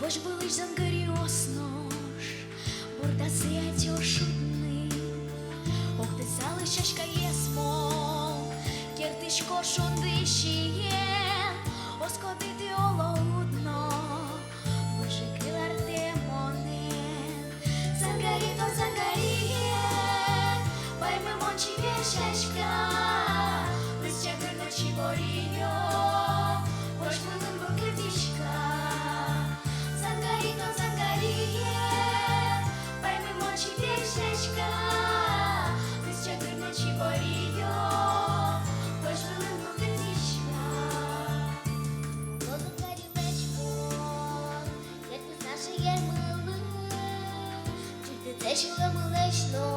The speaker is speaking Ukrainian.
Boş bulacağım görüyorsunuz burada свете шутны. Ох, ти залишашка єсмо, кертишко шундишіє, оскодити олоудно, вижикилар демонен. Зангаріто зангаріє, байми мончі вішечка, листя гирночі боріньо, бош милим букетичка. Зангаріто зангаріє, байми мончі вішечка, листя гирночі боріньо, бош милим букетичка. Богорівечко, як ти знаєш, є милим, чи ти течила милечно,